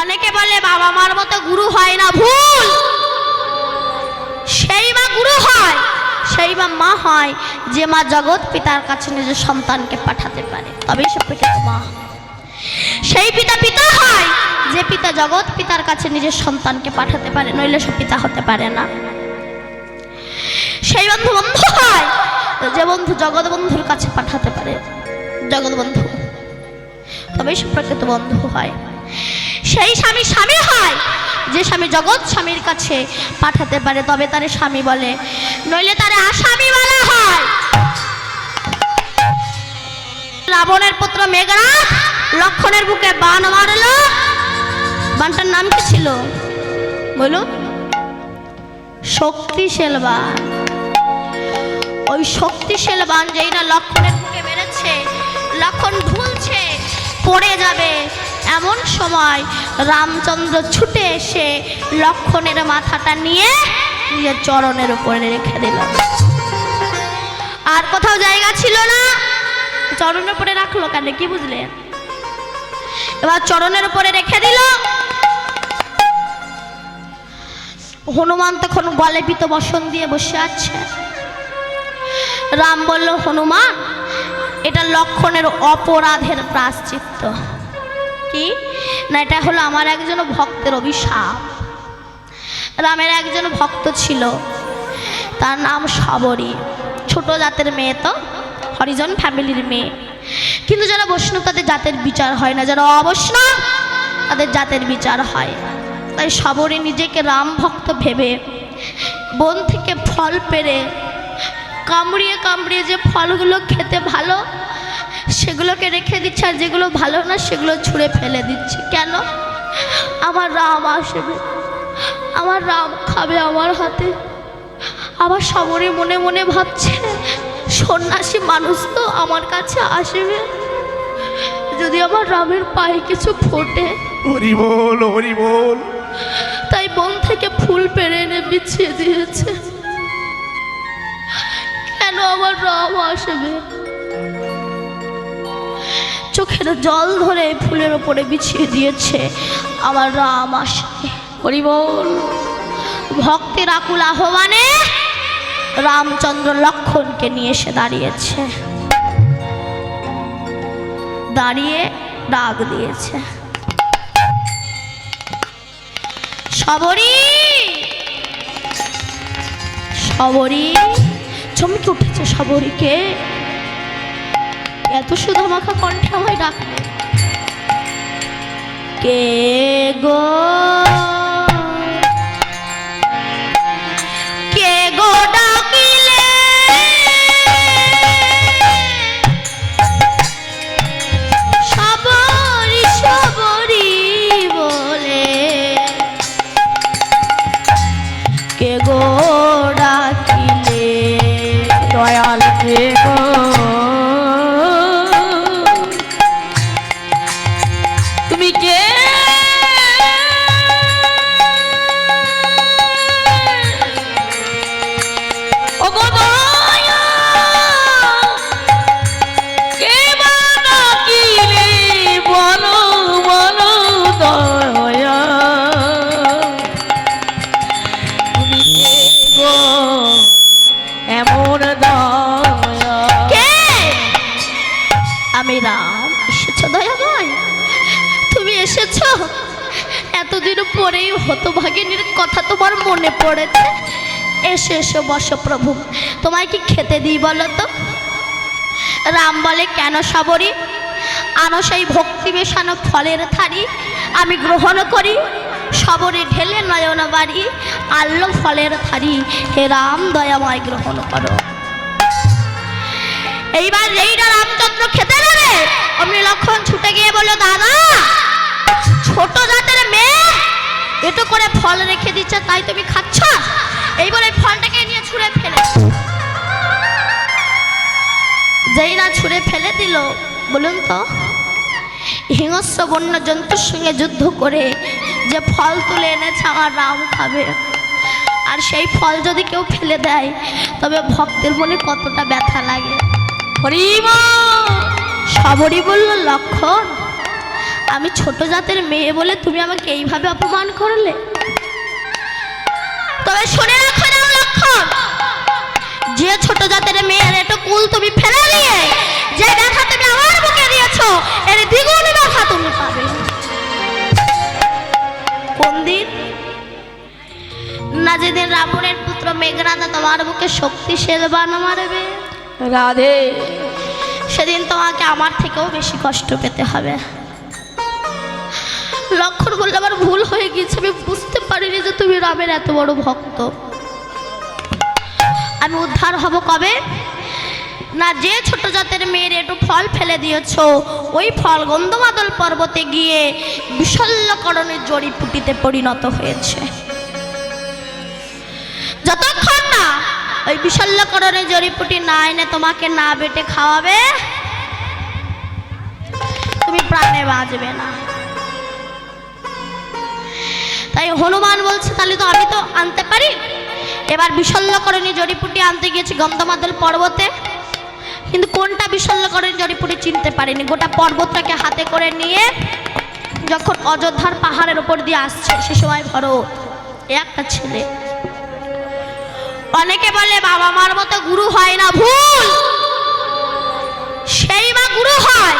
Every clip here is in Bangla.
অনেকে বলে বাবা মার মতো গুরু হয় না, ভুল। সেই মা গুরু হয়, সেই মা হয় যে মা জগৎ পিতার কাছে নিজের সন্তানকে পাঠাতে পারে, তবেই সে প্রকৃত মা। সেই পিতা পিতা হয় যে পিতা জগৎ পিতার কাছে নিজের সন্তানকে পাঠাতে পারে, নইলে সে পিতা হতে পারে না। সেই বন্ধু বন্ধু হয় যে বন্ধু জগৎ বন্ধুর কাছে পাঠাতে পারে, জগৎ বন্ধু, তবেই সে প্রকৃত বন্ধু হয়। সেই স্বামী স্বামী হয় যে স্বামী জগৎ স্বামীর কাছে পাঠাতে পারে, তবে তারে স্বামী বলে, নইলে তারে আসামি বলা হয়। রাবণের পুত্র মেঘনাদ লক্ষণের বুকে বাণ মারলো, বাণটার নাম কি ছিল বলো? শক্তিশাল বাণ। ওই শক্তিশাল বাণ যেই না লক্ষণের বুকে মেরেছে, লক্ষণ ঝুলছে, পড়ে যাবে, এমন সময় রামচন্দ্র ছুটে এসে লক্ষণের মাথাটা নিয়ে নিজের চরণের উপরে রেখে দিল। আর কোথাও জায়গা ছিল না, চরণের উপরে রাখলো কেন, কি বুঝলে? এবার চরণের উপরে রেখে দিল। হনুমান তখন গলে পিত বসন দিয়ে বসে আছে। রাম বলল, হনুমান, এটা লক্ষণের অপরাধের প্রায়শ্চিত্ত। কি না, এটা হলো আমার একজন ভক্তের অভিশাপ। রামের একজন ভক্ত ছিল, তার নাম শবরী, ছোট জাতের মেয়ে, তো হরিজন ফ্যামিলির মেয়ে, কিন্তু যারা বৈষ্ণব তাদের জাতের বিচার হয় না, যারা অবৈষ্ণব তাদের জাতের বিচার হয়। তাই শবরী নিজেকে রাম ভক্ত ভেবে বন থেকে ফল পেড়ে কামড়িয়ে কামড়িয়ে যে ফলগুলো খেতে ভালো সেগুলোকে রেখে দিচ্ছে, আর যেগুলো ভালো না সেগুলো ছুঁড়ে ফেলে দিচ্ছে। কেন? আমার রাম আসবে, আমার রাম খাবে আমার হাতে। আবার শবরী মনে মনে ভাবছে, সন্ন্যাসী মানুষ তো আমার কাছে আসবে, যদি আমার রামের পায়ে কিছু ফোটে। হরি বল, হরি বল। তাই বন থেকে ফুল পেড়ে এনে বিছিয়ে দিয়েছে। কেন আমার রাম আসবে? চোখের জল ধরে ফুলের ওপরে বিছিয়ে দিয়েছে, আমার রাম আসবে। হরি বল। ভক্তের আকুল আহ্বানে রামচন্দ্র লক্ষণকে নিয়ে এসে দাঁড়িয়েছে, দাঁড়িয়ে ডাক দিয়েছে, শবরী, শবরী। চমকে উঠেছে শবরীকে, এত সুধা মাখা কণ্ঠে আমায় ডাকলে, কে গো, কে গো ডাকিলে, শবরী শবরী বলে, কে গো ডাকিলে, দয়াল কে গো, তুমি কে? ও গো দয়া, কে ডাকিলে, বলো বলো দয়া, তুমি কে গো, এমন দয়া। কে? আমি রাম। এসেছো দয়াময়, তুমি এসেছো? এতদিন পরেই হতভাগিনীর কথা তোমার মনে পড়েছে। এসে এসো, বসো প্রভু, তোমায় কি খেতে দিই বলো তো? রাম বলে, কেন শবরী? আনো সেই ভক্তি মেশানো ফলের থারি, আমি গ্রহণ করি। শবরী ঢেলে নয়ন বাড়ি, আনলো ফলের থারি, হে রাম দয়াময় গ্রহণ করো। এইবার যেইটা রামচন্দ্র খেতে দেবে অমনি লক্ষণ ছুটে গিয়ে বলল, দাদা, ছোট জাতের মেয়ে এটো করে ফল রেখে দিচ্ছে, তাই তুমি খাচ্ছ? এই বলে ফলটাকে নিয়ে ছুঁড়ে ফেলে, যেই না ছুঁড়ে ফেলে দিল, বলুন তো, হিংস্র বন্য জন্তুর সঙ্গে যুদ্ধ করে যে ফল তুলে এনেছে আমার রাম খাবে, আর সেই ফল যদি কেউ ফেলে দেয় তবে ভক্তের মনে কতটা ব্যথা লাগে। হরিমা। শবরী বলল, লক্ষণ, আমি ছোট জাতের মেয়ে বলে তুমি আমাকে এইভাবে অপমান করলে? তবে শুনে রাখো না লক্ষণ, যে ছোট জাতের মেয়ের একটু কুল তুমি ফেলে দিয়ে যে ব্যথা তুমি আমার বুকে দিয়েছো, এর দ্বিগুণ ব্যথা তুমি পাবে। কোন দিন? না যেদিন রাবণের পুত্র মেঘনাদা তোমার বুকে শক্তিশাল বাণ মারবে, রাধে সেদিন তোমাকে আমার থেকেও বেশি কষ্ট পেতে হবে। লক্ষণ বললে আমার ভুল হয়ে গিয়েছে, আমি বুঝতে পারিনি যে তুমি রামের এত বড় ভক্ত। আমি উদ্ধার হব কবে? না যে ছোট জাতের মেয়ের একটু ফল ফেলে দিয়েছো, ওই ফল গন্ধমাদল পর্বতে গিয়ে বিশল্যকরণের জড়িপুটিতে পরিণত হয়েছে। যতক্ষণ না ওই বিশল্যকরণের জড়িপুটি না এনে তোমাকে না বেটে খাওয়াবে, তুমি প্রাণে বাঁচবে না। তাই হনুমান বলছে তাহলে তো আমি তো আনতে পারি। এবার বিশল্যকরণী জড়িপুটি আনতে গিয়েছি গন্ধমাদল পর্বতে, কিন্তু কোনটা বিশল্যকরণী জড়িপুটি চিনতে পারিনি। গোটা পর্বতটাকে হাতে করে নিয়ে যখন অযোধ্যার পাহাড়ের উপর দিয়ে আসছে, সে সময় ভরত একটা ছেলে। অনেকে বলে বাবা মার মতো গুরু হয় না, ভুল। সেই মা গুরু হয়,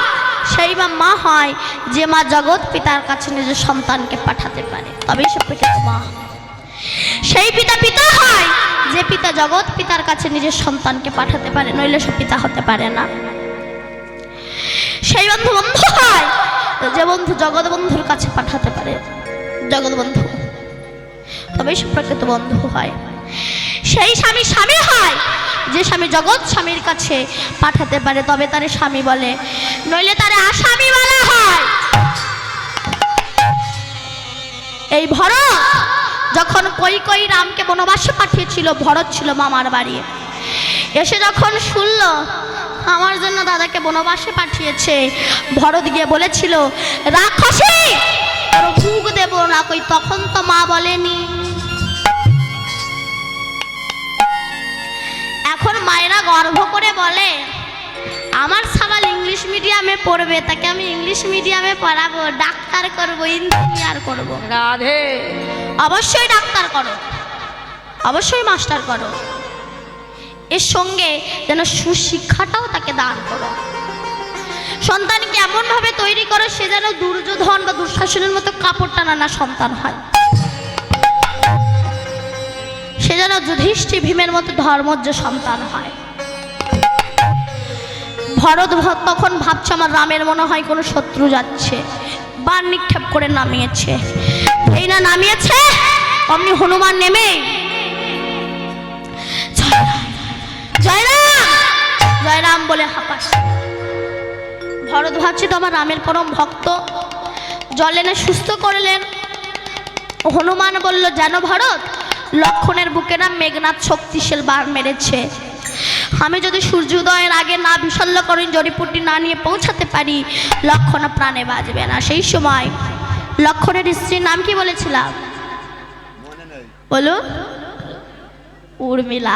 সেই মা হয় যে মা জগৎ পিতার কাছে নিজের সন্তানকে পাঠাতে পারে, তবেই সে প্রকৃত মা। সেই পিতা পিতা হয় যে পিতা জগৎ পিতার কাছে নিজের সন্তানকে পাঠাতে পারে, নইলে সে পিতা হতে পারে না। সেই বন্ধু বন্ধু হয় যে বন্ধু জগৎ বন্ধুর কাছে পাঠাতে পারে, জগৎ বন্ধু, তবেই সে প্রকৃত বন্ধু হয়। সেই স্বামী স্বামী হয় যে স্বামী জগৎ স্বামীর কাছে পাঠাতে পারে, তবে তারে স্বামী বলে, নইলে তারে আসামি বলা হয়। এই ভরত যখন কই রামকে বনবাসে পাঠিয়েছিল, ভরত ছিল মামার বাড়ি। এসে যখন শুনল আমার জন্য দাদাকে বনবাসে পাঠিয়েছে, ভরত গিয়ে বলেছিল রাক্ষসী তোর মুখ দেব না। কই তখন তো মা বলেনি। এখন মায়েরা গর্ব করে বলে আমার ছাগল ইংলিশ মিডিয়ামে পড়বে, তাকে আমি ইংলিশ মিডিয়ামে পড়াবো, ডাক্তার করব, ইঞ্জিনিয়ার করব। রাধে অবশ্যই ডাক্তার করো, অবশ্যই মাস্টার করো, এর সঙ্গে যেন সুশিক্ষাটাও তাকে দান করো। সন্তানকে এমনভাবে তৈরি করো সে যেন দুর্যোধন বা দুঃশাসনের মতো কাপড় টানা সন্তান হয়, সে যেন যুধিষ্ঠির ভীমের মতো ধর্মজ্ঞ সন্তান হয়। ভরত তখন ভাবছে আমার রামের মনে হয় কোনো শত্রু যাচ্ছে, বাণ নিক্ষেপ করে নামিয়েছে। এই না নামিয়েছে অমনি হনুমান নেমে জয়রাম জয়রাম বলে হাঁপাস। ভরত ভাবছে তো আমার রামের পরম ভক্ত, জল এনে সুস্থ করলেন। হনুমান বলল জানো ভরত, লক্ষণের বুকে না মেঘনাদ শক্তিশাল বাণ মেরেছে। আমি যদি সূর্যোদয়ের আগে না বিশল্যকরণ জড়িপুটি না নিয়ে পৌঁছাতে পারি, লক্ষণ প্রাণে বাঁচবে না। সেই সময় লক্ষণের স্ত্রীর নাম কি বলেছিলাম বলো? উর্মিলা।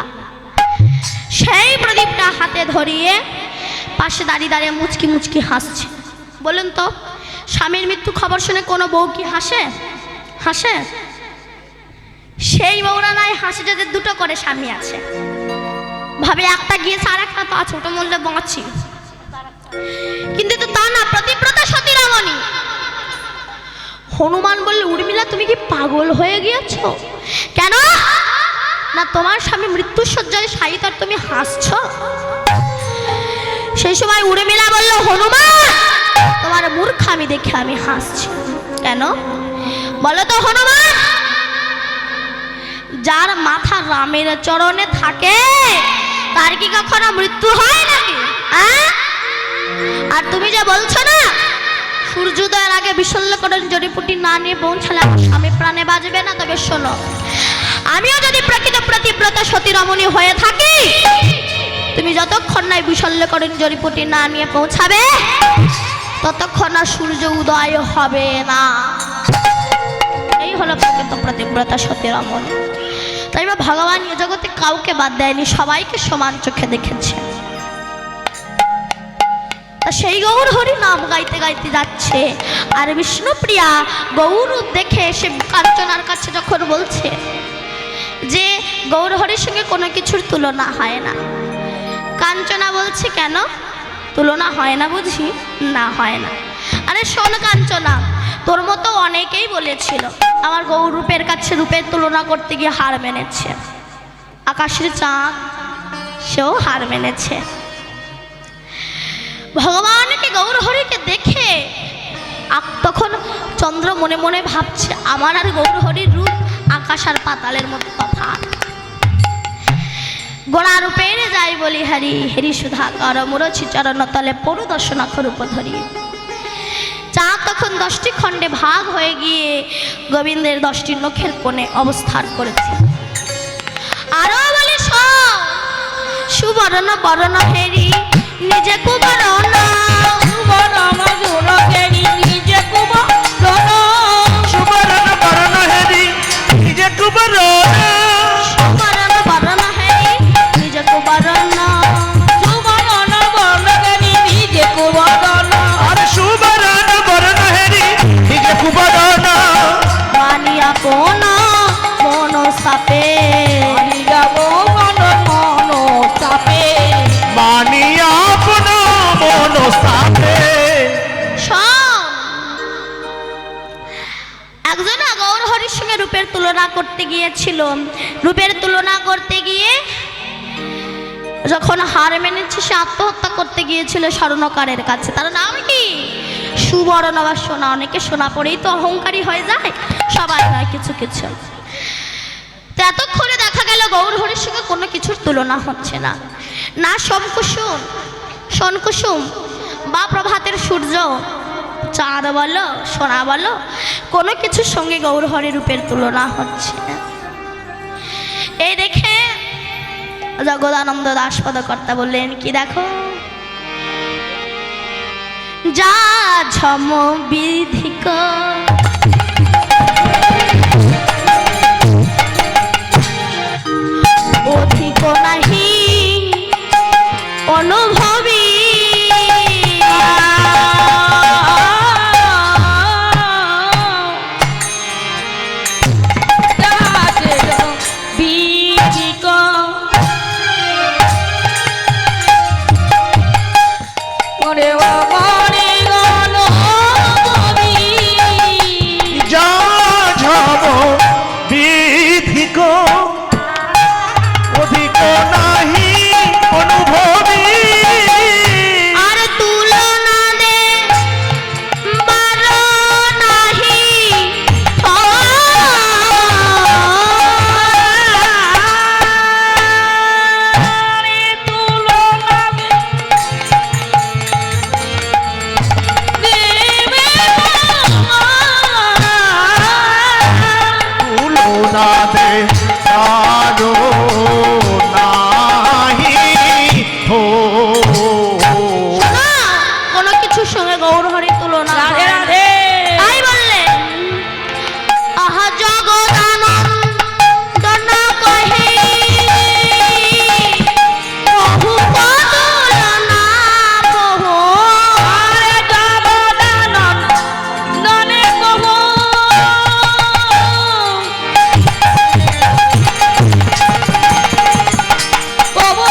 সেই প্রদীপটা হাতে ধরিয়ে পাশে দাঁড়িয়ে দাঁড়িয়ে মুচকি মুচকি হাসছে। বলুন তো স্বামীর মৃত্যু খবর শুনে কোনো বউ কি হাসে? হাসে? সেই বউরা নাই হাসে যাদের দুটো করে স্বামী আছে, ভাবে একটা গিয়েছে আর একটা তো আছে, ওটা মূল্যে বাঁচি। কিন্তু তো তা না, প্রতিব্রতা সতী রমণী। হনুমান বললে উর্মিলা তুমি কি পাগল হয়ে গিয়েছো? কেন না তোমার স্বামী মৃত্যুশয্যায় শায়িত আর তুমি হাসছো? সেই সময় উর্মিলা বলল হনুমান তোমার মূর্খামি দেখে আমি হাসছি। কেন বলো তো হনুমান? যার মাথা রামের চরণে থাকে তার কি কখনো মৃত্যু হয় নাকি? আর তুমি যে বলছো না সূর্যোদয়ের আগে বিশল্যকরণ জড়িপুটি না নিয়ে পৌঁছালে আমার স্বামী প্রাণে বাঁচবে না, তবে শোনো আমিও যদি প্রকৃত প্রতিব্রতা সতী রমণী হয়ে থাকি, তুমি যতক্ষণ না বিশল্যকরণ জড়িপুটি না নিয়ে পৌঁছাবে ততক্ষণ না সূর্য উদয় হবে না। এই হলো প্রকৃত প্রতিব্রতা সতী রমণী। তাই বা ভগবান এ জগতে কাউকে বাদ দেয়নি, সবাইকে সমান চোখে দেখেছে। তা সেই গৌর হরি নাম গাইতে গাইতে যাচ্ছে, আর বিষ্ণুপ্রিয়া গৌর দেখে সে কাঞ্চনার কাছে যখন বলছে যে গৌর হরির সঙ্গে কোনো কিছুর তুলনা হয় না, কাঞ্চনা বলছে কেন তুলনা হয় না বুঝি? না হয় না। আরে শোন কাঞ্চনা, তোর মতো অনেকেই বলেছিল আমার গৌর রূপের কাছে রূপের তুলনা করতে গিয়ে হার মেনেছে, আকাশের চাঁদ সেও হার মেনেছে। ভগবানকে গৌর হরিকে দেখে তখন চন্দ্র মনে মনে ভাবছে আমার আর গৌর হরির রূপ আকাশ আর পাতালের মধ্যে তফাৎ। গোড়া রূপের যাই বলি হরি, হরি সুধা কর মুরছি চরণ তলে পড়ু দর্শনাখ রূপ ধরি। চাঁদ তখন 10টি খণ্ডে ভাগ হয়ে গিয়ে গোবিন্দের 10টি নখের কোণে অবস্থান করেছে। আরো বলি সুবর্ণ বরণ হেরি নিজে কুবরণ, সুবর্ণ হেরি নিজে কুবরণ, সুবর্ণ বরণ হেরি নিজে কুবরণ, সুবর্ণ বরণ হেরি নিজে কুবরণ, সুবর্ণ হেরি নিজে কুবরণ, আর সুবর্ণ বরণ হেরি নিজে কুবরণ, মানিয়া কোন মন সাপে, যাব মন চাপে, মানিয়া কোন মন স্থাপে। একজন গৌর হরির সঙ্গে রূপের তুলনা করতে গিয়েছিল, রূপের তুলনা করতে গিয়ে যখন হার মেনেছে সে আত্মহত্যা করতে গিয়েছিল স্বর্ণকারের কাছে। তার নাম কি? সুবর্ণ বা সোনা। অনেকে সোনা পরেই তো অহংকারী হয়ে যায়, সবাই নয়, কিছু কিছু। তো এতক্ষণে দেখা গেল গৌর হরির সঙ্গে কোনো কিছুর তুলনা হচ্ছে না, না সোমকুসুম সোনকুসুম বা প্রভাতের সূর্য, চাঁদ বলো সোনা বলো, কোনো কিছুর সঙ্গে গৌর হরি রূপের তুলনা হচ্ছে না। এই দেখে জগদানন্দ দাস পদকর্তা বললেন কি, দেখো যা ঝম বিধিক অধিক নাহি অনুভবী, যা ঝব বিধিক অধিক নাহি অনুভবী, আর তুলনা দে বার নাহি তুলনা দে কারো নাহি হো। না, কোনো কিছুর সঙ্গে গৌর হরি তুলনা রাধে হয় না। রাধে। তাই বললেন আহা জগদানন্দ না কহে প্রভু তুলনা কহো, আরে জগদানন্দনে কহো, কহো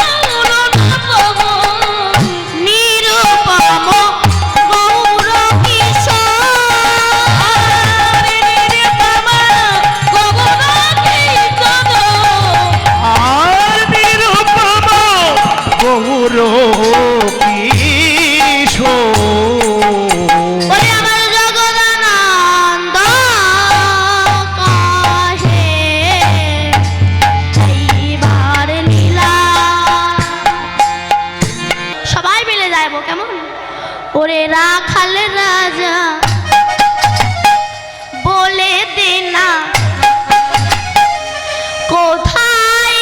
তুলনা কহো, নিরূপম গৌর কিশোর, নিরুপম গৌর কিশোর, আর নিরূপম গৌর কিশোর। বলে আমার জগদানন্দ কহে এইবার লীলা। সবাই মিলে যাইবো কেমন? ওরে রাখাল রাজা বলে দে না কোথায়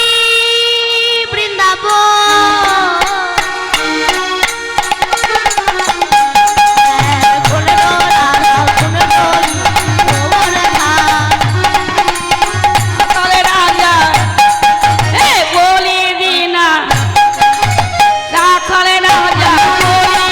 বৃন্দাবন, তলে রাজা হে বলি দিনা, রাখলে রাজা বলি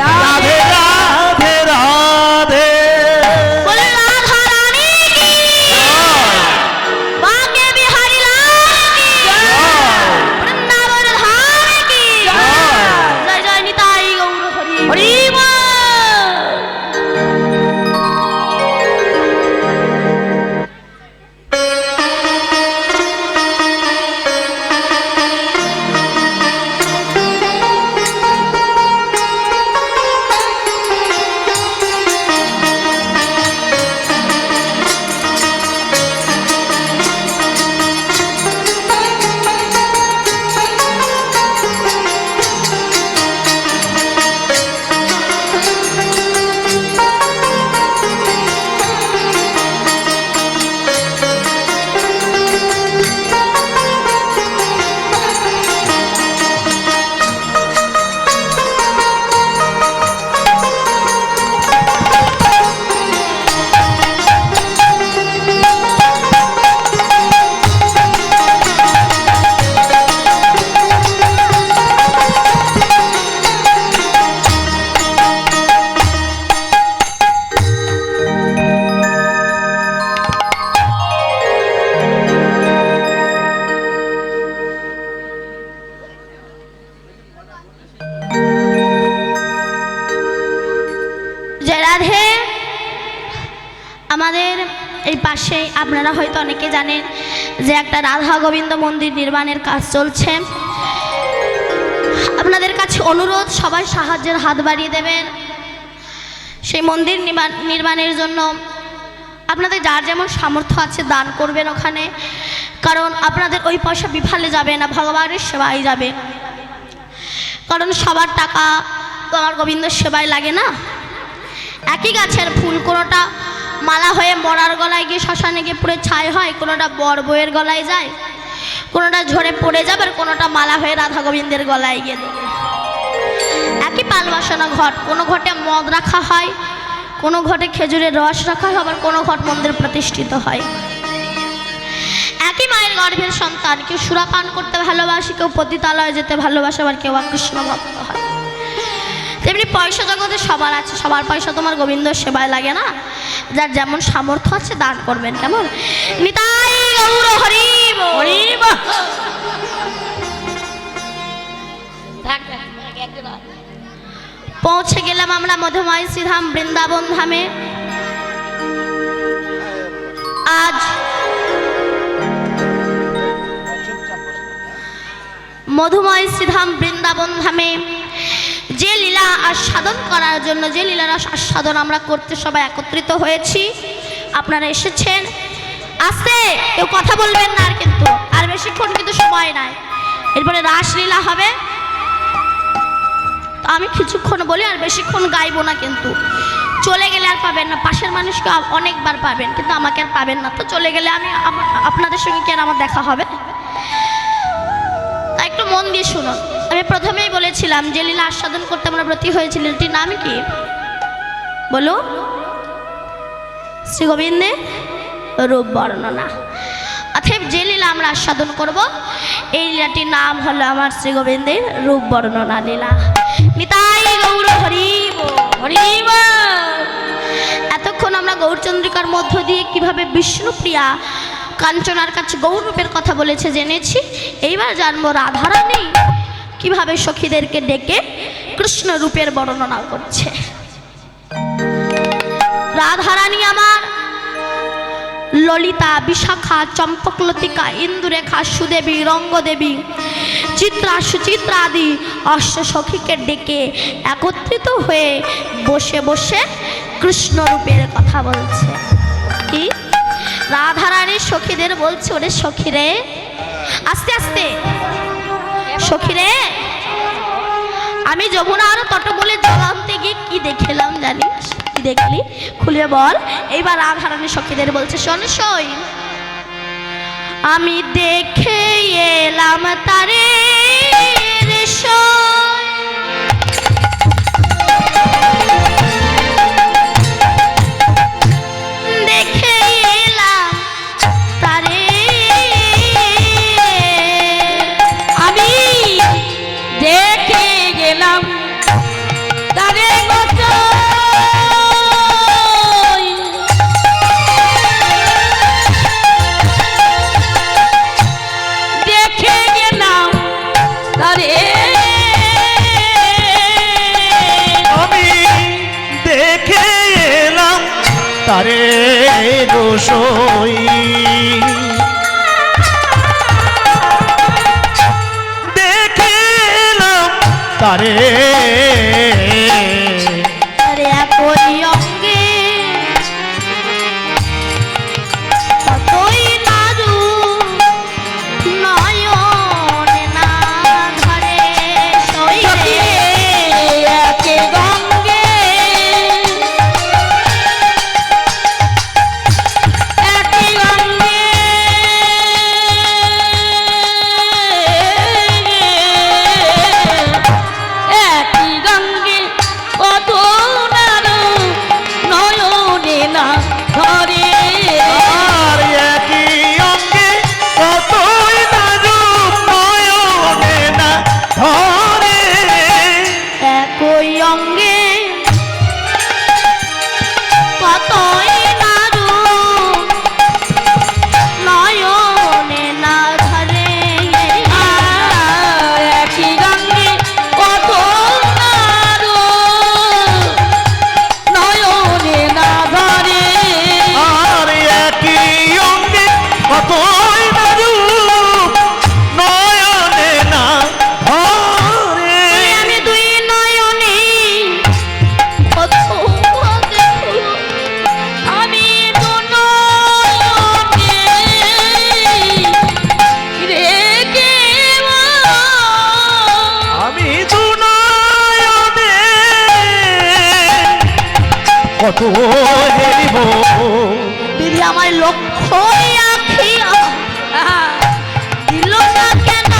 রাধে রাধে রাধে রাধে বলে রাধা রানী কি বাঁকে বিহারী লাল কি বৃন্দাবন ধাম কি জয় জয় নিতাই গৌর হরি হরি বল। জয় রাধে। আমাদের এই পাশে আপনারা হয়তো অনেকে জানেন যে একটা রাধা গোবিন্দ মন্দির নির্মাণের কাজ চলছে। আপনাদের কাছে অনুরোধ, সবাই সাহায্যের হাত বাড়িয়ে দেবেন। সেই মন্দির নির্মাণের জন্য আপনাদের যার যেমন সামর্থ্য আছে দান করবেন ওখানে, কারণ আপনাদের ওই পয়সা বিফলে যাবে না, ভগবানের সেবায় যাবে। কারণ সবার টাকা তো আমার গোবিন্দের সেবায় লাগে না। একই গাছের ফুল, কোনোটা মালা হয়ে মরার গলায় গিয়ে শ্মশানে গিয়ে পুরো ছাই হয়, কোনোটা বর বউয়ের গলায় যায়, কোনোটা ঝরে পড়ে যাবে, আর কোনোটা মালা হয়ে রাধা গোবিন্দের গলায় গেল। একই পাল বাসনা ঘট, কোনো ঘটে মদ রাখা হয়, কোনো ঘটে খেজুরের রস রাখা হয়, আবার কোনো ঘট মন্দির প্রতিষ্ঠিত হয়। একই মায়ের গর্ভের সন্তান, কেউ সুরাপান করতে ভালোবাসে, কেউ পতিতালয়ে যেতে ভালোবাসে, আবার কেউ কৃষ্ণ ভক্ত হয়। তেমনি পয়সা জগতে সবার আছে, সবার পয়সা তোমার গোবিন্দ সেবায় লাগে না। যার যেমন সামর্থ্য আছে দান করবেন, কেমন? নিতাই গৌর হরি বল। হরি বাহ। পৌঁছে গেলাম আমরা মধুময় শ্রীধাম বৃন্দাবন ধামে। আজ মধুময় শ্রীধাম বৃন্দাবন ধামে যে লীলা আস্বাদন করার জন্য, যে লীলার আস্বাদন আমরা করতে সবাই একত্রিত হয়েছি, আপনারা এসেছেন। আস্তে, কেউ কথা বলবেন না, আর কিন্তু আর বেশিক্ষণ কিন্তু সময় নাই। এরপরে রাসলীলা হবে, তো আমি কিছুক্ষণ বলি, আর বেশিক্ষণ গাইবো না। কিন্তু চলে গেলে আর পাবেন না, পাশের মানুষকে অনেকবার পাবেন, কিন্তু আমাকে আর পাবেন না। তো চলে গেলে আমি আপনাদের সঙ্গে কি আর আমার দেখা হবে? তা একটু মন দিয়ে শুনুন। আমি প্রথমেই বলেছিলাম যে লীলা আস্বাদন করতে আমরা ব্রতী হয়েছি, লীলাটির নাম কি বলো? শ্রী গোবিন্দের রূপ বর্ণনা। অতএব যে লীলা আমরা আস্বাদন করব, এই লীলাটির নাম হলো আমার শ্রী গোবিন্দের রূপ বর্ণনা লীলা। নিতাই গৌর হরি বল। হরি বাহ। এতক্ষণ আমরা গৌরচন্দ্রিকার মধ্য দিয়ে কিভাবে বিষ্ণুপ্রিয়া কাঞ্চনার কাছে গৌররূপের কথা বলেছে জেনেছি। এইবার জানবো রাধারানী কিভাবে সখীদেরকে ডেকে কৃষ্ণ রূপের বর্ণনা করছে। রাধারানী আমার ললিতা, বিশাখা, চম্পকলতিকা, ইন্দুরেখা, সুদেবী, রঙ্গদেবী, চিত্রা, সুচিত্রা আদি অষ্ট সখীকে ডেকে একত্রিত হয়ে বসে বসে কৃষ্ণ রূপের কথা বলছে। কি? রাধারানী সখীদের বলছে, ওরে সখীরে, আস্তে আস্তে, সখীরে, আমি যমুনার তটবলে জল আনতে গিয়ে কি দেখলাম জানিস? কি দেখলি? খুলে বল। এইবার রাধারানী সখীদের বলছে, শোন সই, আমি দেখে এলাম তারে রে সই, দেখে এলাম তারে, আমি দেখে গেলাম তারে গোসাই, দেখে গেলাম তারে, আমি দেখে এলাম তারে রসই, দেখে এলাম তারে আরে একই অঙ্গে কতই নাজু নয়নে না ধরে সই রে, একে গঙ্গে একে গঙ্গে একই গঙ্গে কত নারু নয়নে না ধরে, আর একই অঙ্গে কতই নাজুক নয়নে না ধরে, একই অঙ্গে কতই নারু নয়নে না ধরে, একই গঙ্গে কত নারু নয়নে না ধরে, আর একই অঙ্গে কতই নাজুক নয়নে না ধরে। আমি দুই নয়নে কত দেখো, আমি দু নয়নে রেখে আমি দু নয়নে কত হেরিব, দিদি আমার লক্ষ্য আখিয়া দিল না কেন,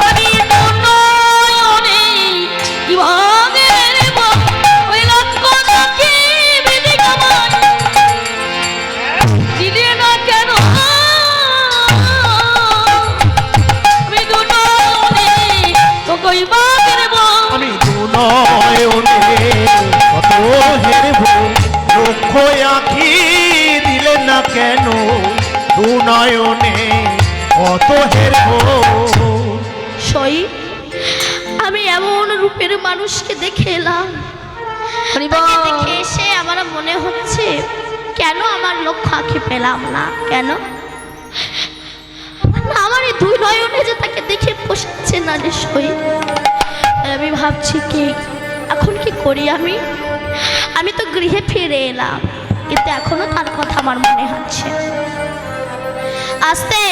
আমি দু নয়নে কিভাবে নেব ওই লক্ষ্য দেখে বিধি কামান দিলে না কেন, আমি দু নয়নে তো কইবা নেব, আমি দু নয়নে কত হেরবো সই আমি এমন রূপের মানুষকে দেখে এলাম, তাকে দেখে এসে আমার মনে হচ্ছে কেন আমার লক্ষ্য আঁখি পেলাম না, কেন না আমার এই দুই নয়নে যে তাকে দেখে পোষাচ্ছে না রে সই। আমি ভাবছি কি এখন কি করি আমি তো গৃহে ফিরে এলাম, কিন্তু এখনো তার কথা আমার মনে হচ্ছে। আস্তে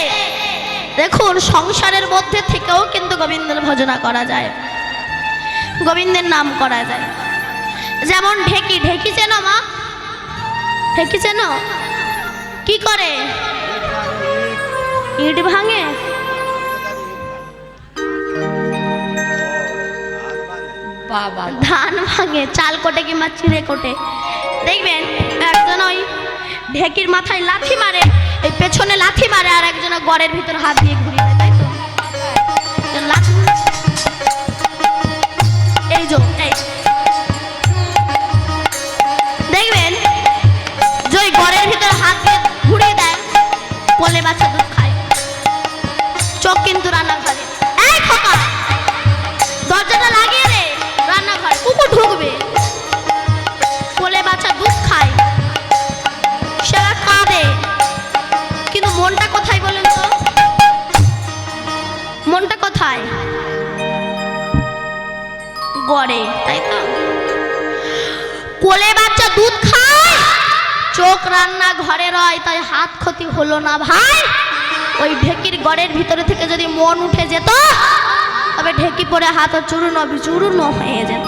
দেখুন সংসারের মধ্যে থেকেও কিন্তু গোবিন্দের ভজনা করা যায়, গোবিন্দের নাম করা যায়। যেমন ঢেকি, ঢেকি চেনো মা? ঢেকি চেনো? কি করে? ইট ভাঙে। বাবা ধান ভাঙে, চাল কোটে কিংবা চিড়ে কোটে। দেখবেন একজন ওই ঢেকির মাথায় লাথি মারে, এই পেছনে লাথি মারে, আর একজন গড়ের ভিতর হাত দিয়ে ঘুরিয়ে দেয়, তাই তো? লাথি এই যে দেখবেন যে ওই গড়ের ভিতর হাত দিয়ে ঘুরিয়ে দেয়, কোলে বাচ্চা দুধ খায়, চোখ কিন্তু রান্নাঘরে। এই খোকা দরজাটা লাগিয়ে দে, রান্নাঘরে কুকুর ঢুকবে। কোলে বাচ্চা দুধ খায়, সে কাঁদে, কিন্তু মনটা কোথায় বলেন তো? মনটা কোথায়? গড়ে, তাই তো? কোলে বাচ্চা দুধ খায়, চোখ রান্না ঘরে রয়, তাই হাত ক্ষতি হলো না ভাই। ওই ঢেকির গড়ের ভিতরে থেকে যদি মন উঠে যেত, তবে ঢেকি পরে হাত চূর্ণ বিচূর্ণ হয়ে যেত।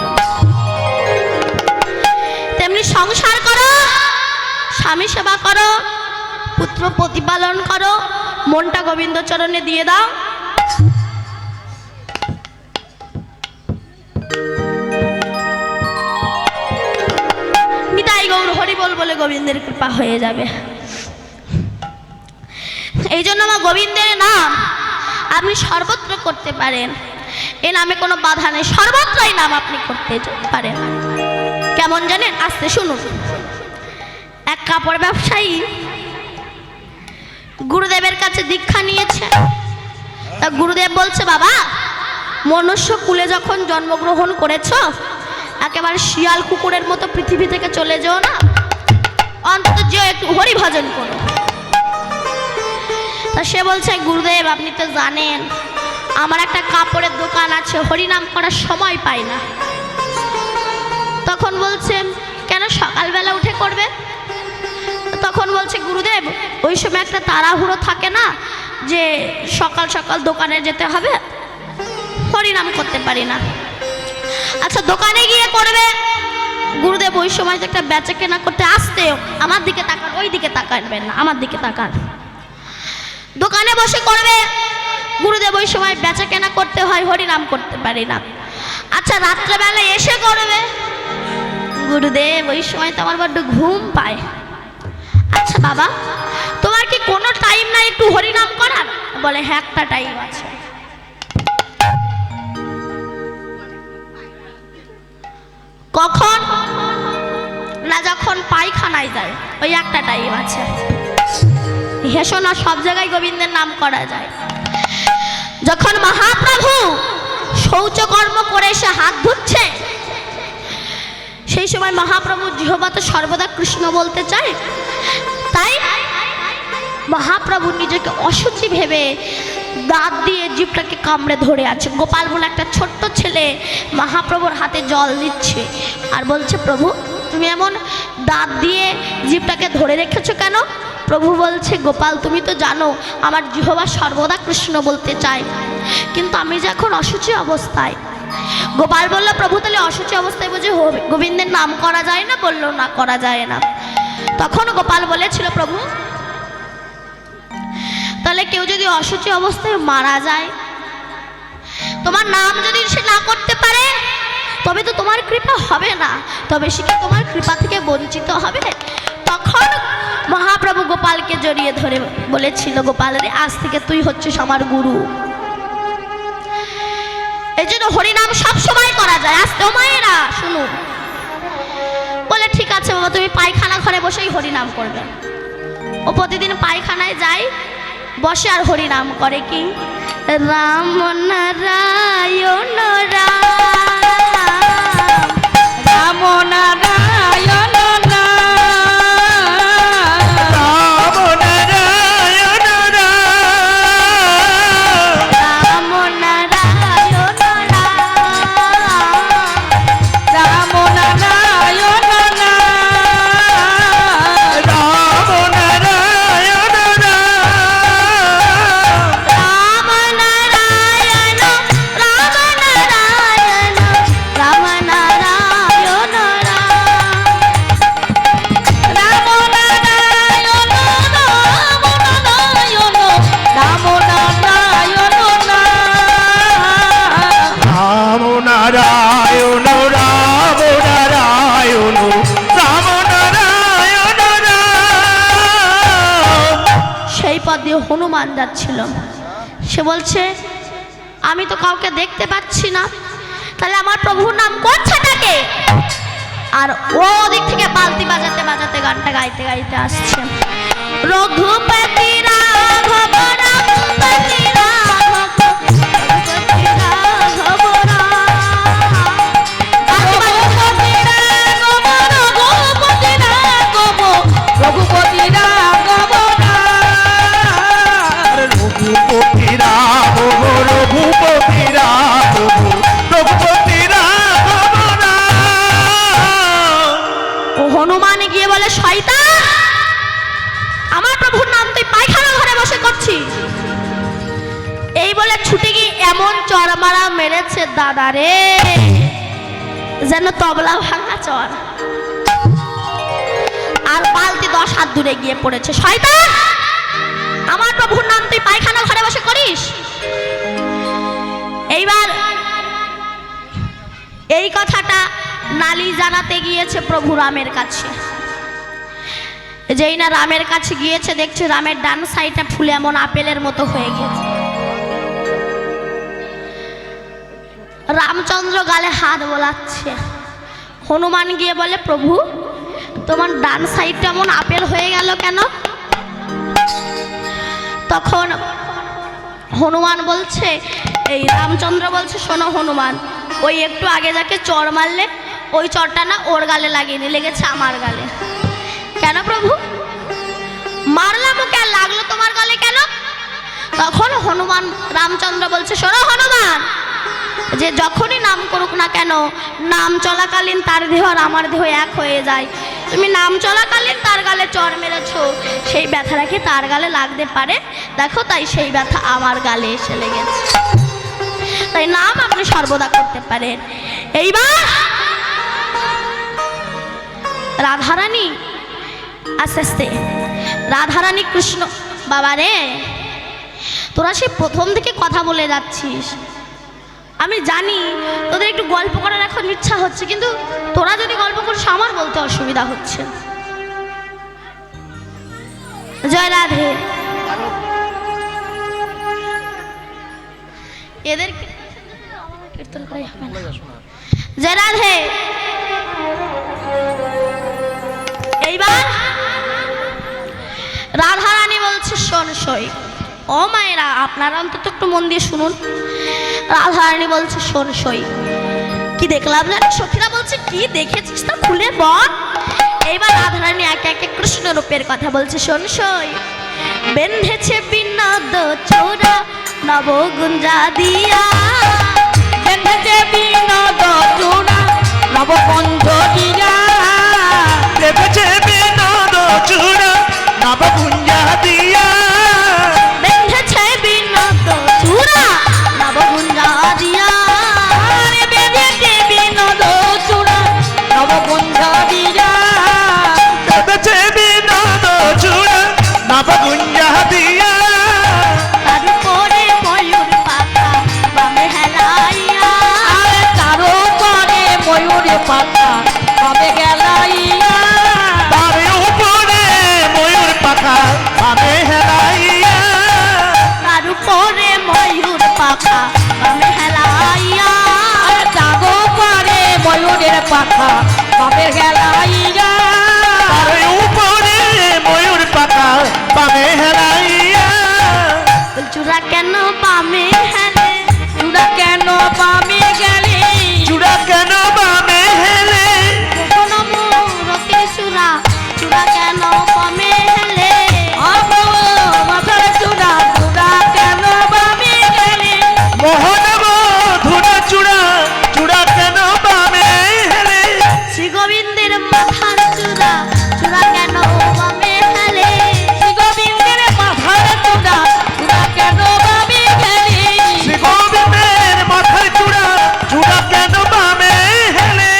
তেমনি সংসার করো, স্বামী সেবা করো, পুত্র প্রতিপালন করো, মনটা গোবিন্দ চরণে দিয়ে দাও। নিতাই গৌর হরি বল বলে গোবিন্দের কৃপা হয়ে যাবে। এই জন্য আমার গোবিন্দের নাম আপনি সর্বত্র করতে পারেন, এ নামে কোনো বাধা নেই, সর্বত্রই নাম আপনি করতে পারেন। কেমন জানেন? আস্তে শুনুন। এক কাপড় ব্যবসায়ী গুরুদেবের কাছে দীক্ষা নিয়েছে। তা গুরুদেব বলছে, বাবা মনুষ্য কুলে যখন জন্মগ্রহণ করেছ, একেবারে শিয়াল কুকুরের মতো পৃথিবী থেকে চলে যেও না, অন্তত যেও একটু হরি ভজন করো। তা সে বলছে, গুরুদেব আপনি তো জানেন আমার একটা কাপড়ের দোকান আছে, হরিনাম করার সময় পাই না। তখন বলছে, কেন সকালবেলা উঠে করবে? তখন বলছে, গুরুদেব ওই সময় একটা তাড়াহুড়ো থাকে না, যে সকাল সকাল দোকানে যেতে হবে, হরিনাম করতে পারি না। আচ্ছা দোকানে গিয়ে করবে। গুরুদেব ওই সময় একটা বেচা কেনা করতে আসতে, আমার দিকে তাকান, ওই দিকে তাকাবেন না, আমার দিকে তাকান। দোকানে বসে করবে। গুরুদেব ওই সময় বেচা কেনা করতে হয়, হরিনাম করতে পারি না। আচ্ছা রাত্রেবেলা এসে করবে। গুরুদেব ওই সময় তো আমার বড্ড ঘুম পায়। আচ্ছা বাবা তোমার কি কোনো টাইম নাই একটু হরিনাম করার? বলে হ্যাঁ একটা টাইম আছে। কখন না? যখন পায়খানায় যায়, ওই একটা টাইম আছে। হেসো না, সব জায়গায় গোবিন্দের নাম করা যায়। যখন মহাপ্রভু শৌচকর্ম করে এসে হাত ধুচ্ছে, সেই সময় মহাপ্রভু জিহ্বা তো সর্বদা কৃষ্ণ বলতে চায়, তাই মহাপ্রভু নিজেকে অশুচি ভেবে দাঁত দিয়ে জিভটাকে কামড়ে ধরে আছে। গোপাল বলে একটা ছোট্ট ছেলে মহাপ্রভুর হাতে জল দিচ্ছে আর বলছে, প্রভু তুমি এমন দাঁত দিয়ে জিভটাকে ধরে রেখেছো কেন? প্রভু বলছে, গোপাল তুমি তো জানো আমার জিহ্বা সর্বদা কৃষ্ণ বলতে চায়, কিন্তু আমি যে এখন অশুচি অবস্থায়। গোপাল বলল, প্রভু তাহলে অশুচি অবস্থায় বুঝে গোবিন্দের নাম করা যায় না? বলল না, করা যায় না। তখন গোপাল বলেছিল, প্রভু তাহলে কেউ যদি অশুচি অবস্থায় মারা যায়, তোমার নাম যদি সে না করতে পারে, তবে তো তোমার কৃপা হবে না, তবে সে কি তোমার কৃপা থেকে বঞ্চিত হবে? তখন মহাপ্রভু গোপালকে জড়িয়ে ধরে বলেছিল, গোপাল রে আজ থেকে তুই হচ্ছিস আমার গুরু। এই জন্য হরিনাম সব সময় করা যায়। আজ তো মায়েরা শুনুন, বলে ঠিক আছে বাবা তুমি পায়খানা ঘরে বসেই হরিনাম করবে। ও প্রতিদিন পায়খানায় যায়, বসে আর হরি নাম করে কি রাম নারায়ণ রাম রাম নারায়ণ নাম রাম নারায়ণ রাম রাম নারায়ণ রাম রাম নারায়ণ নাম রাম নারায়ণ রাম রাম নারায়ণ রাম নারায়ণ রাম নারায়ণ রাম নারায়ণ রাম নারায়ণ রাম নারায়ণ রাম নারায়ণ রাম নারায়ণ রাম। সেই পথ দিয়ে হনুমান যাচ্ছিল। সে বলছে আমি তো কাউকে দেখতে পাচ্ছি না, তাহলে আমার প্রভুর নাম করছেটাকে? আর ও দিক থেকে বালতি বাজাতে বাজাতে গানটা গাইতে গাইতে আসছে রঘুপতি রাঘব রঘুপতি রাঘব রঘুপতি রাঘব রাম। রঘুপতি রাঘব রঘুপতি রাঘব রঘুপতি রাঘব রঘুপতি রাঘব রঘুপতি রাঘব রঘুপতি রাঘব রাম। ও হনুমান গিয়ে বলে শয়তান, আমার প্রভুর নাম তুই পায়খানা ঘরে বসে করছিস। এই বলে ছুটে গিয়ে এমন চড়মারা মেরেছে দাদা রে, যেন তবলা ভাঙা চর। আর বালতি 10 হাত দূরে গিয়ে পড়েছে। শয়তান, আমার প্রভুর নাম তুই পায়খানা ঘরে বসে করিস। এইবার এই কথাটা নালি জানাতে গিয়েছে প্রভু রামের কাছে। যেই না রামের কাছে গিয়েছে, দেখছে রামের ডান সাইডটা ফুলে এমন আপেলের মতো হয়ে গিয়েছে। রামচন্দ্র গালে হাত বোলাচ্ছে। হনুমান গিয়ে বলে প্রভু তোমার ডান সাইডটা এমন আপেল হয়ে গেল কেন? তখন হনুমান বলছে, এই রামচন্দ্র বলছে শোনো হনুমান, ওই একটু আগে যাকে চড় মারলে ওই চড়টা না ওর গালে লাগেনি, লেগেছে আমার গালে। কেন প্রভু? মারলাম ওকে, আর লাগলো তোমার গালে কেন? তখন হনুমান রামচন্দ্র বলছে শোনো হনুমান, যে যখনই নাম করুক না কেন, নাম চলাকালীন তার দেহ আর আমার দেহ এক হয়ে যায়। তুমি নাম চলাকালীন তার গালে চড় মেরেছো, সেই ব্যথাটা কি তার গালে লাগতে পারে? দেখো, তাই সেই ব্যথা আমার গালে এসে লেগেছে। তাই নাম আপনি সর্বদা করতে পারেন। এইবার রাধারানী আস্তে আস্তে, রাধারানী কৃষ্ণ, বাবা রে তোরা সে প্রথম থেকে কথা বলে যাচ্ছিস, আমি জানি তোদের একটু গল্প করার এখন ইচ্ছা হচ্ছে, কিন্তু তোরা যদি গল্প করিস আমার বলতে অসুবিধা হচ্ছে। জয় রাধে। এদের কীর্তন করে হবে না। জয় রাধে। এইবার রাধারানী বলছে শোন সই, ও মায়েরা আপনারা অন্তত একটু মন দিয়ে শুনুন। রাধারানী বলছে শোন সই, কি দেখলাম জানি? সখীরা বলছে কি দেখেছিস তা খুলে বল। এইবার রাধারানী একে একে কৃষ্ণ রূপের কথা বলছে। শোন সই, বেঁধেছে বিনোদ চোরা নবগুঞ্জা দিয়া, বেঁধেছে বিনোদ চূড়া নবকুঞ্জ দিয়া, দেখেছে বিনোদ চূড়া নবকুঞ্জা দিয়া, বেঁধেছে বিনোদ চূড়া নবগুঞ্জা দিয়া, বেঁধেছে বিনোদ চূড়া নবকুঞ্জ দিয়া, দেখেছে বিনোদ চূড়া নবকুঞ্জা দিয়া, তার উপরে ময়ূর পাখা বামে হেলাইয়া, তার উপরে ময়ূর পাখা কবে গেলাইয়া, তার উপরে ময়ূর পাখা ভাবে হেলাইয়া, তার উপরে ময়ূর পাখা বামে হেলাইয়া, তার উপরে ময়ূরের পাখা কবে গেলাইয়া, তার উপরে ময়ূর পাখা ভাবে হেলাইয়া, চূড়া কেন বামে হেলে, চূড়া কেন বামে গেলে, চূড়া কেন বামে হেলে, কোন মূরতির চূড়া, চূড়া কেন বামে হেলে, আমো মাথার চূড়া, চূড়া কেন বামে গেলে, মোহন মধুর চূড়া, চূড়া কেন বামে হেলে, শ্রী গোবিন্দের মাথার চূড়া, চূড়া কেন বামে হেলে, শ্রী গোবিন্দের মাথার চূড়া, চূড়া কেন বামে গেলে, শ্রী গোবিন্দের মাথার চূড়া, চূড়া কেন বামে হেলে।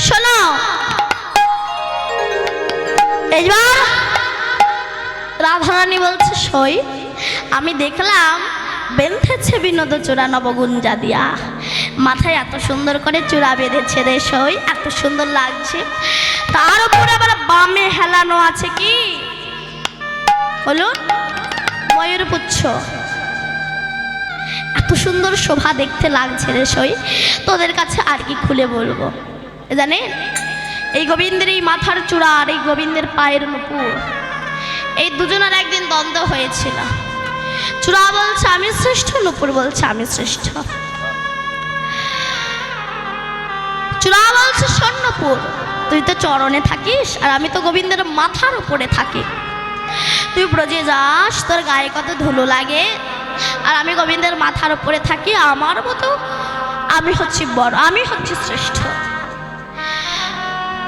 শোনো এইবার রাধারানী বলছে সই আমি দেখলাম বেঁধেছে বিনোদ চূড়া নবগুঞ্জা দিয়া, মাথায় এত সুন্দর করে চূড়া বেঁধেছে রে সই, এত সুন্দর লাগছে, তার উপরে আবার বামে হেলানো আছে কি বলুন ময়ূরপুচ্ছ, এত সুন্দর শোভা দেখতে লাগছে রে সই, তোদের কাছে আর কি খুলে বলবো জানেন, এই গোবিন্দের এই মাথার চূড়া আর এই গোবিন্দের পায়ের নুপুর, এই দুজনের একদিন দ্বন্দ্ব হয়েছিল। চূড়া বলছে আমি শ্রেষ্ঠ, নুপুর বলছে আমি শ্রেষ্ঠ। চূড়া বলছে শোন নুপুর, তুই তো চরণে থাকিস আর আমি তো গোবিন্দের মাথার উপরে থাকি, তুই ব্রজে যাস তোর গায়ে কত ধুলো লাগে, আর আমি গোবিন্দের মাথার উপরে থাকি, আমার মতো আমি হচ্ছি বড়, আমি হচ্ছি শ্রেষ্ঠ।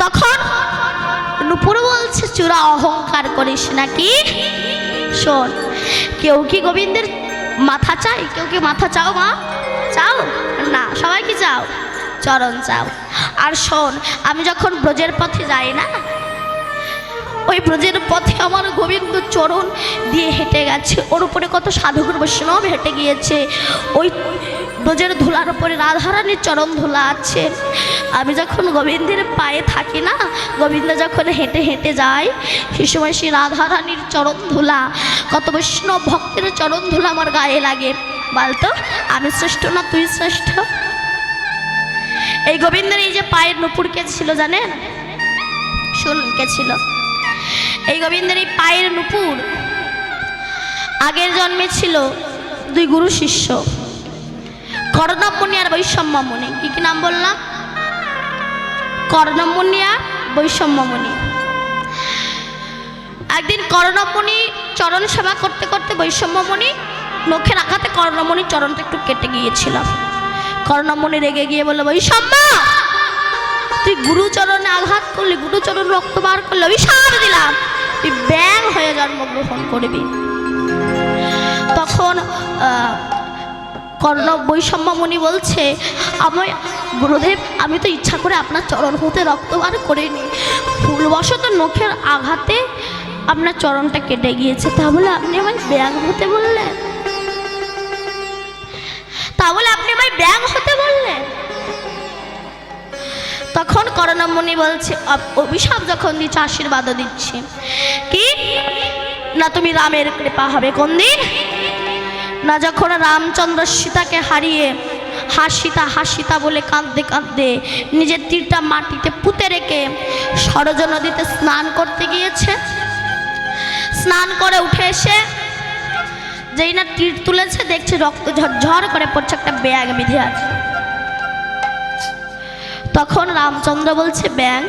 তখন নুপুর বলছে চূড়া অহংকার করিস নাকি, শোন কেউ কি গোবিন্দের মাথা চাই, কেউ কি মাথা চাও মা, চাও না, সবাই কি চাও, চরণ চাও। আর শোন আমি যখন ব্রজের পথে যাই না, ওই ব্রজের পথে আমার গোবিন্দ চরণ দিয়ে হেঁটে গেছে, ওর উপরে কত সাধুগুরু বৈষ্ণব হেঁটে গিয়েছে, ওই ব্রজের ধুলার উপরে রাধারানীর চরণ ধুলা আছে, আমি যখন গোবিন্দের পায়ে থাকি না, গোবিন্দ যখন হেঁটে হেঁটে যায়, সে সময় সেই রাধারানীর চরণ ধুলা, কত বৈষ্ণব ভক্তের চরণ ধুলা আমার গায়ে লাগে, বলতো আমি শ্রেষ্ঠ না তুই শ্রেষ্ঠ। এই গোবিন্দের এই যে পায়ের নুপুর কে ছিল জানেন, শুন কে ছিল, এই গোবিন্দের এই পায়ের নুপুর আগের জন্মে ছিল দুই গুরু শিষ্য, কর্ণমুনি আর বৈষম্যমুনি। কি কি নাম বললাম, কর্ণমুনি আর বৈষম্যমুনি। একদিন কর্ণমুনি চরণ সেবা করতে করতে বৈষম্যমুনি নখের আঘাতে কর্ণমুনির চরণটা একটু কেটে গিয়েছিল, কর্ণমুনি রেগে গিয়ে বলল বৈষম্য তুই গুরুচরণে আঘাত করলি, গুরুচরণ রক্ত বার করলে, অভিশাপ দিলাম তুই ব্যাং হয়ে জন্মগ্রহণ করবি। তখন বৈষম্যমুনি বলছে আমার গুরুদেব আমি তো ইচ্ছা করে আপনার চরণ হতে রক্ত বার করিনি, ভুলবশত নখের আঘাতে আপনার চরণটা কেটে গিয়েছে, তাহলে আপনি আমায় ব্যাং হতে বললেন, তাহলে আপনি আমায় ব্যাং হতে বললেন। তখন কর্ণমুনি বলছে অভিশাপ যখন দিচ্ছে আশীর্বাদও দিচ্ছি, কি না তুমি রামের কৃপা হবে কোন দিন না, যখন রামচন্দ্র সীতাকে হারিয়ে হাসিতা হাসিতা বলে কাঁদতে কাঁদতে নিজের তীরটা মাটিতে পুঁতে রেখে সরজ নদীতে স্নান করতে গিয়েছে, স্নান করে উঠে এসে যেই না তীর তুলেছে দেখছে রক্ত ঝরঝর করে পড়ছে, একটা ব্যাগ বিধে আছে। তখন রামচন্দ্র বলছে ব্যাং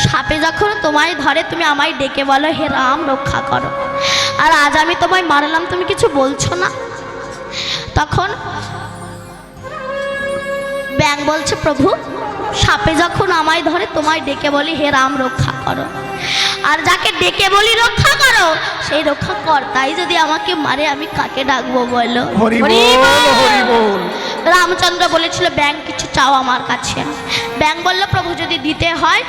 সাপে যখন তোমায় ধরে তুমি আমায় ডেকে বলো হে রাম রক্ষা করো, আর আজ আমি তোমায় মারলাম তুমি কিছু বলছো না। তখন ব্যাং বলছে প্রভু সাপে যখন আমায় ধরে তোমায় ডেকে বলি হে রাম রক্ষা করো, আর যাকে ডেকে বলি রক্ষা করো সেই রক্ষা কর্তাই যদি আমাকে মারে আমি কাকে ডাকবো বলো। হরি বল হরি বল। রামচন্দ্র বলেছিল ব্যাং কিছু চাও আমার কাছে, ব্যাং বলল প্রভু যদি দিতে হয়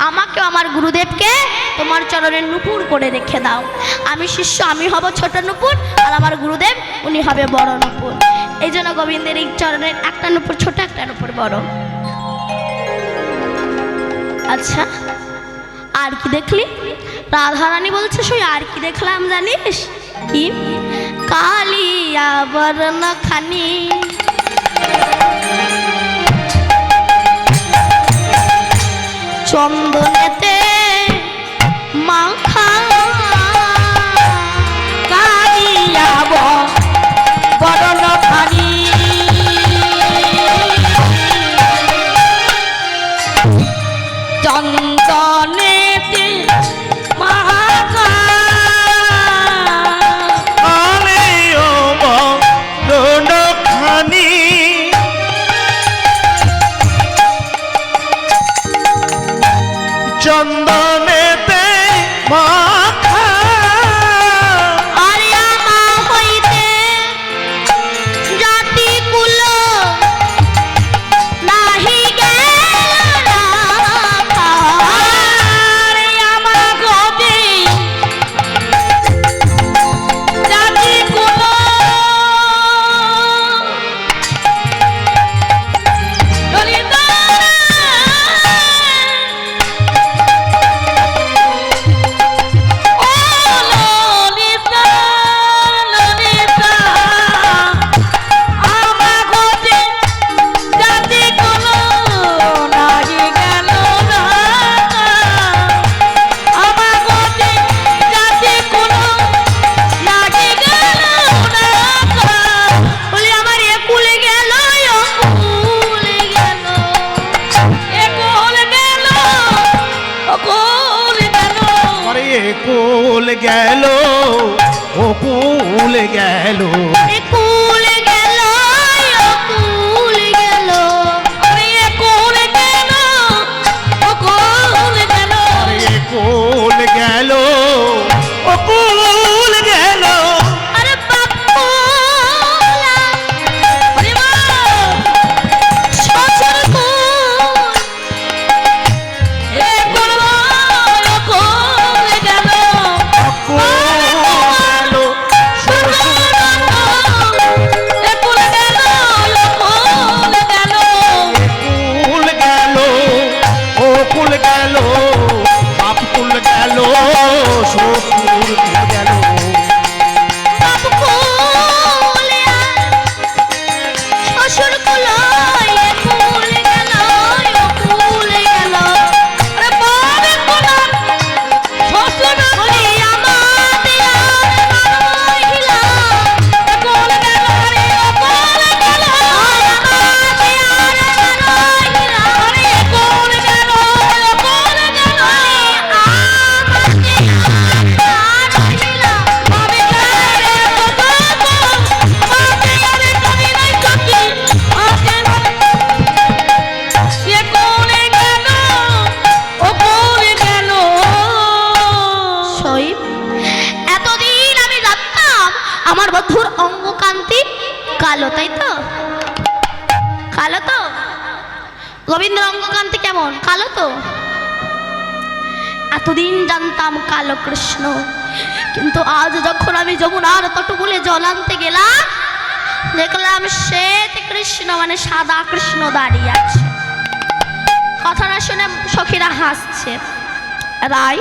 আমাকে আমার গুরুদেবকে তোমার চরণের নুপুর করে রেখে দাও, আমি শিষ্য আমি হব ছোট নুপুর আর আমার গুরুদেব উনি হবে বড় নুপুর। এই জন্য গোবিন্দের এই চরণের একটা নুপুর ছোট একটা নুপুর বড়। আচ্ছা আর কি দেখলি, রাধারানী বলছে সই আর কি দেখলাম জানিস কি, কালিয়া বরণ খানি চন্দনেতে মাখা কুল গেল এ কুল গেল ও কুল গেল আরে এ কুল গেল ও কুল গেল আরে কুল গেল ও কুল গেল আরে বাপুলা আরে মা শ্বশুর কুল এ কুল ও কুল গেল কুল গেল এ কুল গেল ও কুল গেল কুল গেল ও কুল গেল বাপ কুল গেল শ্বশুর কুল গেল বাপু কুল শ্বশুর কুল এ কুল গেল ও কুল গেল আরে বাবা কুল শ্বশুর বলি আমাদের আর মহিলা এ কুল গেল রে ও কুল গেল আমাদের আর মহিলা আরে এ কুল গেল ও কুল গেল আমি গারে তো মাকে আরে করি নাই কাকি আজকে এ কুল গেল ও কুল গেল শৈব এতদিন আমি জানতাম আমার বন্ধুর অঙ্গকান্তি কালো, তাই তো? কালো তো? গোবিন্দ অঙ্গকান্তি কেমন? কালো তো? এতদিন জানতাম কালো কৃষ্ণ, কিন্তু আজ যখন আমি যমুনার তটকুলে জল আনতে গেলাম দেখলাম শ্বেত কৃষ্ণ মানে সাদা কৃষ্ণ দাঁড়িয়ে আছে। কথাটা শুনে সখীরা হাসছে। রাই,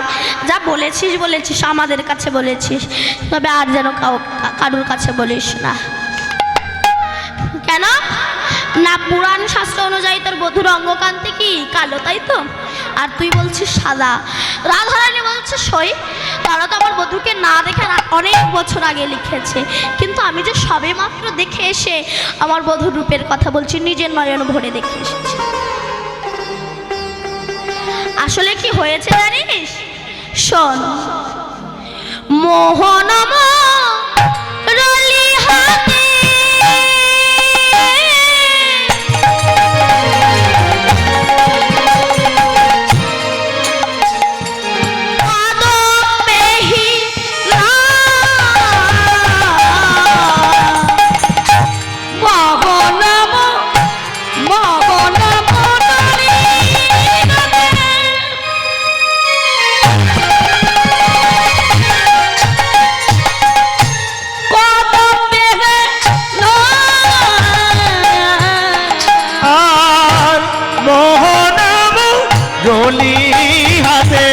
যা বলেছিস বলেছিস, আমাদের কাছে বলেছিস, তবে আর যেন কারুর কাছে বলিস না। কেন না? পুরাণ শাস্ত্র অনুযায়ী তোর বধুর অঙ্গকান্তি কি কালো, তাই তো? আর তুই বলছিস সাদা। রাধারানী বলছে সই, তারা তো আমার বধুকে না দেখে অনেক বছর আগে লিখেছে, কিন্তু আমি যে সবে মাত্র দেখে এসে আমার বধুর রূপের কথা বলছি, নিজের নয়ন ভরে দেখে এসেছি। আসলে কি হয়েছে জানিস? শোন, মোহনম রলি হাতে আদমেহি মগনম মগনম আর মোহনাম রলি হাতে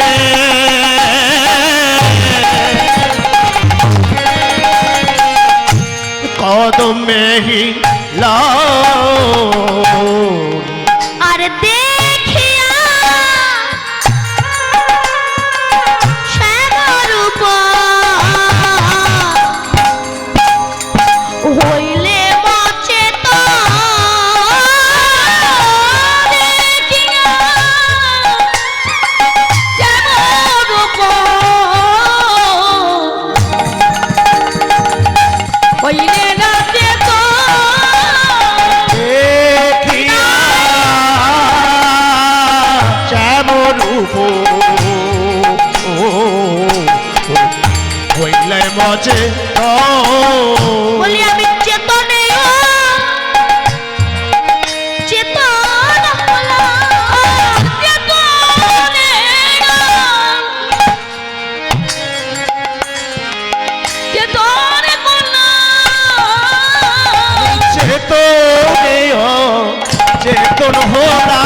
কদমে আর দেখিয়া শ্যামরূপ হইলে বচেত দেখিয়া যেমন হইলে রাতে তো দেখিয়া শ্যামরূপ হইলে মজে বলি আমি চেতনে চেতন হলাম, চেতনে যে তোরে করলাম চেতন হলা